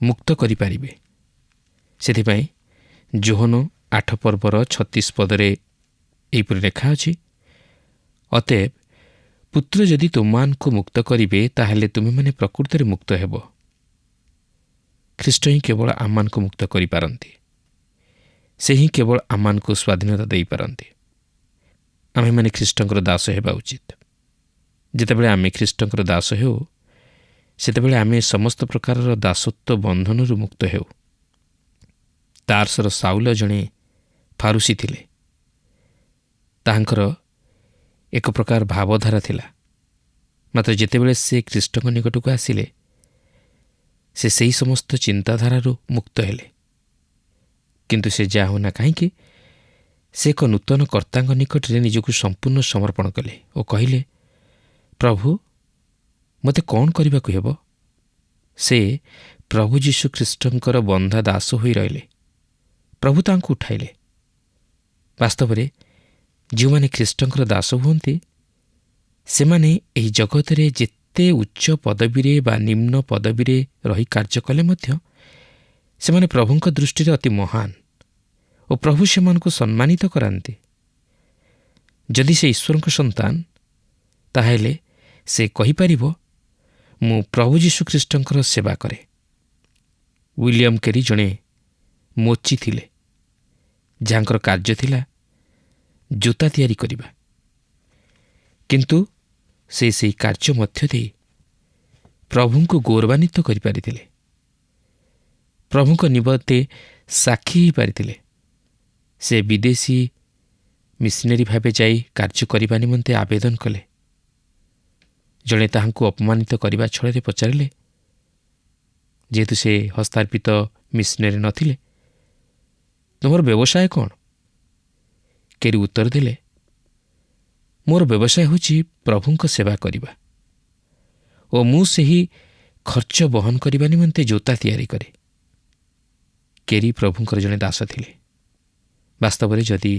ମୁକ୍ତ କରିପାରିବେ। ସେଥିପାଇଁ ଯୋହନ 8 ପର୍ବର 36 ପଦରେ ଏହିପରି ଲେଖା ଅଛି, ଅତଏବ ପୁତ୍ର ଯଦି ତୁମମାନଙ୍କୁ ମୁକ୍ତ କରିବେ, ତାହେଲେ ତୁମେମାନେ ପ୍ରକୃତରେ ମୁକ୍ତ ହେବ। ଖ୍ରୀଷ୍ଟ ହିଁ କେବଳ ଆମମାନଙ୍କୁ ମୁକ୍ତ କରିପାରନ୍ତି। ସେ ହିଁ କେବଳ ଆମମାନଙ୍କୁ ସ୍ୱାଧୀନତା ଦେଇପାରନ୍ତି। ଆମେମାନେ ଖ୍ରୀଷ୍ଟଙ୍କର ଦାସ ହେବା ଉଚିତ। ଯେତେବେଳେ ଆମେ ଖ୍ରୀଷ୍ଟଙ୍କର ଦାସ ହେଉ, ସେତେବେଳେ ଆମେ ସମସ୍ତ ପ୍ରକାରର ଦାସତ୍ୱ ବନ୍ଧନରୁ ମୁକ୍ତ ହେଉ। ତାର୍ସର ସାଉଲ ଜଣେ ଫାରୁସୀ ଥିଲେ। ତାହାଙ୍କର ଏକ ପ୍ରକାର ଭାବଧାରା ଥିଲା, ମାତ୍ର ଯେତେବେଳେ ସେ ଖ୍ରୀଷ୍ଟଙ୍କ ନିକଟକୁ ଆସିଲେ, ସେ ସେହି ସମସ୍ତ ଚିନ୍ତାଧାରାରୁ ମୁକ୍ତ ହେଲେ। କିନ୍ତୁ ସେ ଯାହା ହେଉନା କାହିଁକି, ସେ ଏକ ନୂତନ କର୍ତ୍ତାଙ୍କ ନିକଟରେ ନିଜକୁ ସମ୍ପୂର୍ଣ୍ଣ ସମର୍ପଣ କଲେ ଓ କହିଲେ, ପ୍ରଭୁ, ମୋତେ କ'ଣ କରିବାକୁ ହେବ? ସେ ପ୍ରଭୁ ଯୀଶୁଖ୍ରୀଷ୍ଟଙ୍କର ବନ୍ଧା ଦାସ ହୋଇ ରହିଲେ। ପ୍ରଭୁ ତାଙ୍କୁ ଉଠାଇଲେ। ବାସ୍ତବରେ ଯେଉଁମାନେ ଖ୍ରୀଷ୍ଟଙ୍କର ଦାସ ହୁଅନ୍ତି, ସେମାନେ ଏହି ଜଗତରେ ଯେତେ ଉଚ୍ଚ ପଦବୀରେ ବା ନିମ୍ନ ପଦବୀରେ ରହି କାର୍ଯ୍ୟ କଲେ ମଧ୍ୟ ସେମାନେ ପ୍ରଭୁଙ୍କ ଦୃଷ୍ଟିରେ ଅତି ମହାନ ଓ ପ୍ରଭୁ ସେମାନଙ୍କୁ ସମ୍ମାନିତ କରାନ୍ତି। ଯଦି ସେ ଈଶ୍ୱରଙ୍କ ସନ୍ତାନ, ତାହେଲେ ସେ କହିପାରିବ, ମୁଁ ପ୍ରଭୁ ଯୀଶୁଖ୍ରୀଷ୍ଟଙ୍କର ସେବା କରେ। ୱିଲିୟମ୍ କେରି ଜଣେ ମୋଚି ଥିଲେ, ଯାହାଙ୍କର କାର୍ଯ୍ୟ ଥିଲା ଜୋତା ତିଆରି କରିବା। କିନ୍ତୁ ସେ ସେହି କାର୍ଯ୍ୟ ମଧ୍ୟ ଦେଇ ପ୍ରଭୁଙ୍କୁ ଗୌରବାନ୍ୱିତ କରିପାରିଥିଲେ। ପ୍ରଭୁଙ୍କ ନିମନ୍ତେ ସାକ୍ଷୀ ହୋଇପାରିଥିଲେ। ସେ ବିଦେଶୀ ମିଶନେରୀ ଭାବେ ଯାଇ କାର୍ଯ୍ୟ କରିବା ନିମନ୍ତେ ଆବେଦନ କଲେ। ଜଣେ ତାହାଙ୍କୁ ଅପମାନିତ କରିବା ଛଳରେ ପଚାରିଲେ, ଯେହେତୁ ସେ ହସ୍ତାର୍ପିତ ମିଶନେରୀ ନଥିଲେ, ତୁମର ବ୍ୟବସାୟ କ'ଣ? କେରି ଉତ୍ତର ଦେଲେ, ମୋର ବ୍ୟବସାୟ ହେଉଛି ପ୍ରଭୁଙ୍କ ସେବା କରିବା ଓ ମୁଁ ସେହି ଖର୍ଚ୍ଚ ବହନ କରିବା ନିମନ୍ତେ ଜୋତା ତିଆରି କରେ। କେରି ପ୍ରଭୁଙ୍କର ଜଣେ ଦାସ ଥିଲେ। ବାସ୍ତବରେ ଯଦି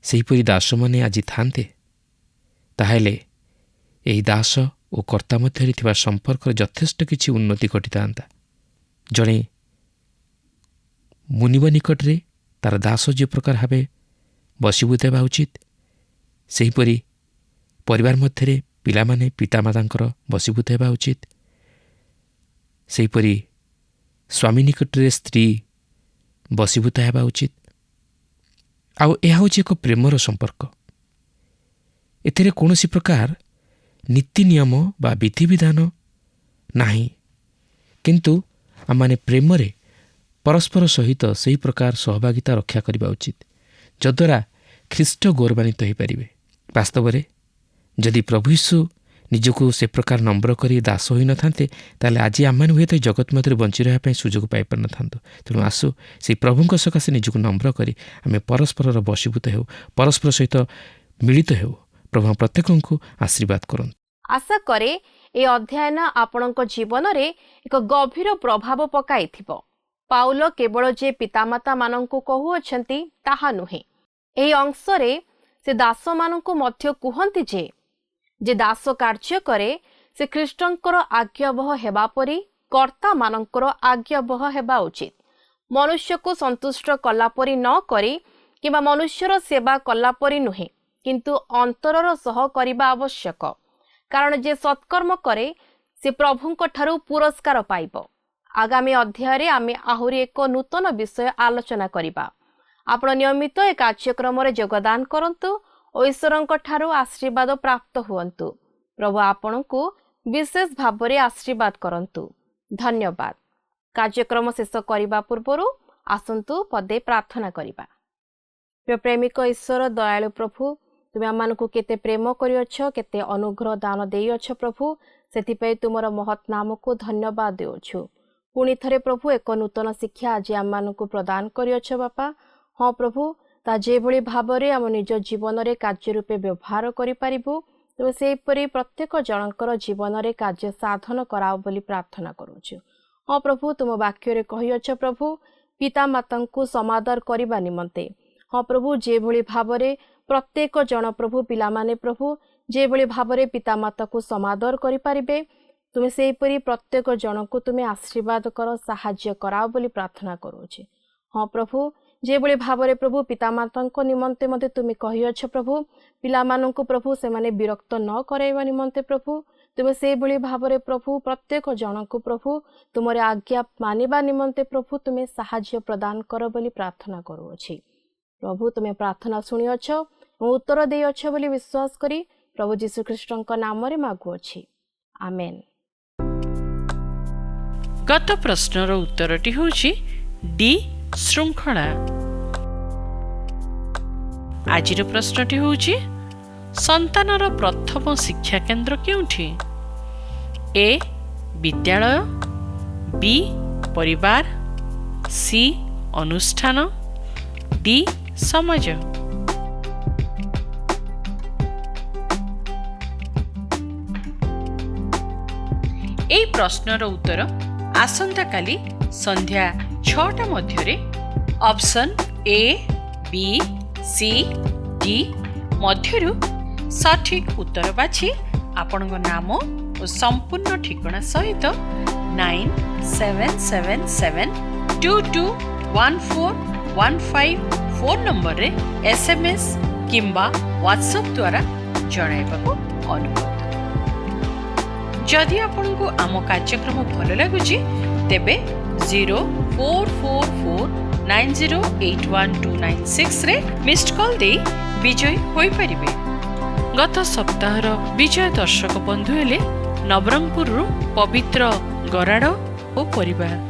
ସେହିପରି ଦାସମାନେ ଆଜି ଥାନ୍ତେ, ତାହେଲେ ଏହି ଦାସ ଓ କର୍ତ୍ତା ମଧ୍ୟରେ ଥିବା ସମ୍ପର୍କର ଯଥେଷ୍ଟ କିଛି ଉନ୍ନତି ଘଟିଥାନ୍ତା। ଜଣେ ମୁନିବ ନିକଟରେ ତାର ଦାସ ଯେ ପ୍ରକାର ଭାବେ ବଶୀଭୂତ ହେବା ଉଚିତ, ସେହିପରି ପରିବାର ମଧ୍ୟରେ ପିଲାମାନେ ପିତାମାତାଙ୍କର ବଶୀଭୂତ ହେବା ଉଚିତ। ସେହିପରି ସ୍ୱାମୀ ନିକଟରେ ସ୍ତ୍ରୀ ବଶୀଭୂତ ହେବା ଉଚିତ। ଆଉ ଏହା ହେଉଛି ଏକ ପ୍ରେମର ସମ୍ପର୍କ। ଏଥିରେ କୌଣସି ପ୍ରକାର ନୀତି ନିୟମ ବା ବିଧିବିଧାନ ନାହିଁ, କିନ୍ତୁ ଆମମାନେ ପ୍ରେମରେ ପରସ୍ପର ସହିତ ସେହି ପ୍ରକାର ସହଭାଗିତା ରକ୍ଷା କରିବା ଉଚିତ, ଯଦ୍ୱାରା ଖ୍ରୀଷ୍ଟ ଗୌରବାନ୍ୱିତ ହୋଇପାରିବେ। ବାସ୍ତବରେ ଯଦି ପ୍ରଭୁ ଯୀଶୁ ନିଜକୁ ସେ ପ୍ରକାର ନମ୍ର କରି ଦାସ ହୋଇନଥାନ୍ତେ, ତାହେଲେ ଆଜି ଆମମାନେ ହୁଏତ ଜଗତ ମଧ୍ୟରେ ବଞ୍ଚି ରହିବା ପାଇଁ ସୁଯୋଗ ପାଇପାରିନଥାନ୍ତୁ। ତେଣୁ ଆସୁ ସେହି ପ୍ରଭୁଙ୍କ ସକାଶେ ନିଜକୁ ନମ୍ର କରି ଆମେ ପରସ୍ପରର ବଶୀଭୂତ ହେଉ, ପରସ୍ପର ସହିତ ମିଳିତ ହେଉ। ପ୍ରଭୁ ପ୍ରତ୍ୟେକଙ୍କୁ ଆଶୀର୍ବାଦ କରନ୍ତୁ। ଆଶା କରେ ଏହି ଅଧ୍ୟୟନ ଆପଣଙ୍କ ଜୀବନରେ ଏକ ଗଭୀର ପ୍ରଭାବ ପକାଇଥିବ। ପାଉଲ କେବଳ ଯେ ପିତାମାତାମାନଙ୍କୁ କହୁଅଛନ୍ତି ତାହା ନୁହେଁ। ଏହି ଅଂଶରେ ସେ ଦାସମାନଙ୍କୁ ମଧ୍ୟ କୁହନ୍ତି ଯେ ଦାସ କାର୍ଯ୍ୟ କରେ ସେ ଖ୍ରୀଷ୍ଟଙ୍କର ଆଜ୍ଞାବହ ହେବା ପରି କର୍ତ୍ତାମାନଙ୍କର ଆଜ୍ଞାବହ ହେବା ଉଚିତ। ମନୁଷ୍ୟକୁ ସନ୍ତୁଷ୍ଟ କଲା ପରି ନ କରି କିମ୍ବା ମନୁଷ୍ୟର ସେବା କଲା ପରି ନୁହେଁ, କିନ୍ତୁ ଅନ୍ତରର ସହ କରିବା ଆବଶ୍ୟକ। କାରଣ ଯେ ସତ୍କର୍ମ କରେ ସେ ପ୍ରଭୁଙ୍କ ଠାରୁ ପୁରସ୍କାର ପାଇବ। ଆଗାମୀ ଅଧ୍ୟାୟରେ ଆମେ ଆହୁରି ଏକ ନୂତନ ବିଷୟ ଆଲୋଚନା କରିବା। ଆପଣ ନିୟମିତ ଏ କାର୍ଯ୍ୟକ୍ରମରେ ଯୋଗଦାନ କରନ୍ତୁ ଓ ଈଶ୍ୱରଙ୍କ ଠାରୁ ଆଶୀର୍ବାଦ ପ୍ରାପ୍ତ ହୁଅନ୍ତୁ। ପ୍ରଭୁ ଆପଣଙ୍କୁ ବିଶେଷ ଭାବରେ ଆଶୀର୍ବାଦ କରନ୍ତୁ। ଧନ୍ୟବାଦ। କାର୍ଯ୍ୟକ୍ରମ ଶେଷ କରିବା ପୂର୍ବରୁ ଆସନ୍ତୁ ପଦେ ପ୍ରାର୍ଥନା କରିବା। ପ୍ରେମିକ ଈଶ୍ୱର, ଦୟାଳୁ ପ୍ରଭୁ, ତୁମେ ଆମମାନଙ୍କୁ କେତେ ପ୍ରେମ କରିଅଛ, କେତେ ଅନୁଗ୍ରହ ଦାନ ଦେଇଅଛ ପ୍ରଭୁ। ସେଥିପାଇଁ ତୁମର ମହତ୍ ନାମକୁ ଧନ୍ୟବାଦ ଦେଉଛୁ। ପୁଣି ଥରେ ପ୍ରଭୁ ଏକ ନୂତନ ଶିକ୍ଷା ଆଜି ଆମମାନଙ୍କୁ ପ୍ରଦାନ କରିଅଛ ବାପା। ହଁ ପ୍ରଭୁ, ତା ଯେଭଳି ଭାବରେ ଆମ ନିଜ ଜୀବନରେ କାର୍ଯ୍ୟ ରୂପେ ବ୍ୟବହାର କରିପାରିବୁ, ତୁମେ ସେହିପରି ପ୍ରତ୍ୟେକ ଜଣଙ୍କର ଜୀବନରେ କାର୍ଯ୍ୟ ସାଧନ କରାଅ ବୋଲି ପ୍ରାର୍ଥନା କରୁଛୁ। ହଁ ପ୍ରଭୁ, ତୁମ ବାକ୍ୟରେ କହିଅଛ ପ୍ରଭୁ ପିତାମାତାଙ୍କୁ ସମାଦର କରିବା ନିମନ୍ତେ। ହଁ ପ୍ରଭୁ, ଯେଭଳି ଭାବରେ ପ୍ରତ୍ୟେକ ଜଣ ପ୍ରଭୁ ପିଲାମାନେ ପ୍ରଭୁ ଯେଭଳି ଭାବରେ ପିତାମାତାକୁ ସମାଦର କରିପାରିବେ, ତୁମେ ସେହିପରି ପ୍ରତ୍ୟେକ ଜଣଙ୍କୁ ତୁମେ ଆଶୀର୍ବାଦ କର, ସାହାଯ୍ୟ କରାଅ ବୋଲି ପ୍ରାର୍ଥନା କରୁଛି। ହଁ ପ୍ରଭୁ, ଯେଭଳି ଭାବରେ ପ୍ରଭୁ ପିତାମାତାଙ୍କ ନିମନ୍ତେ ମଧ୍ୟ ତୁମେ କହିଅଛ ପ୍ରଭୁ ପିଲାମାନଙ୍କୁ ପ୍ରଭୁ ସେମାନେ ବିରକ୍ତ ନ କରାଇବା ନିମନ୍ତେ ପ୍ରଭୁ ତୁମେ ସେହିଭଳି ଭାବରେ ପ୍ରଭୁ ପ୍ରତ୍ୟେକ ଜଣଙ୍କୁ ପ୍ରଭୁ ତୁମର ଆଜ୍ଞା ମାନିବା ନିମନ୍ତେ ପ୍ରଭୁ ତୁମେ ସାହାଯ୍ୟ ପ୍ରଦାନ କର ବୋଲି ପ୍ରାର୍ଥନା କରୁଅଛି। ପ୍ରଭୁ ତୁମେ ପ୍ରାର୍ଥନା ଶୁଣିଅଛ ଏବଂ ଉତ୍ତର ଦେଇଅଛ ବୋଲି ବିଶ୍ୱାସ କରି ପ୍ରଭୁ ଯୀଶୁଖ୍ରୀଷ୍ଟଙ୍କ ନାମରେ ମାଗୁଅଛି, ଆମେନ୍। ଗତ ପ୍ରଶ୍ନର ଉତ୍ତରଟି ହେଉଛି ଡି ଶୃଙ୍ଖଳା। ଆଜିର ପ୍ରଶ୍ନଟି ହେଉଛି ସନ୍ତାନର ପ୍ରଥମ ଶିକ୍ଷା କେନ୍ଦ୍ର କେଉଁଠି? ଏ ବିଦ୍ୟାଳୟ, ବି ପରିବାର, ସି ଅନୁଷ୍ଠାନ, ଡି ସମାଜ। এই ପ୍ରଶ୍ନର ଉତ୍ତର ଆସନ୍ତାକାଲି ସନ୍ଧ୍ୟା 6ଟା ମଧ୍ୟରେ option A, B, C, D ମଧ୍ୟରୁ ସଠିକ୍ ଉତ୍ତର ବାଛି ଆପଣଙ୍କ ନାମ ଓ ସମ୍ପୂର୍ଣ୍ଣ ଠିକଣା ସହିତ 9777221415 ଫୋନ୍ ନମ୍ବରରେ SMS କିମ୍ବା ହ୍ୱାଟ୍ସଆପ୍ ଦ୍ୱାରା ଜଣାଇବାକୁ ଅନୁରୋଧ। ଯଦି ଆପଣଙ୍କୁ ଆମ କାର୍ଯ୍ୟକ୍ରମ ଭଲ ଲାଗୁଛି ତେବେ 044490812996ରେ ମିସ୍ଡ କଲ୍ ଦେଇ ବିଜୟୀ ହୋଇପାରିବେ। ଗତ ସପ୍ତାହର ବିଜୟ ଦର୍ଶକ ବନ୍ଧୁ ହେଲେ ନବରଙ୍ଗପୁରରୁ ପବିତ୍ର ଗରାଡ଼ ଓ ପରିବାର।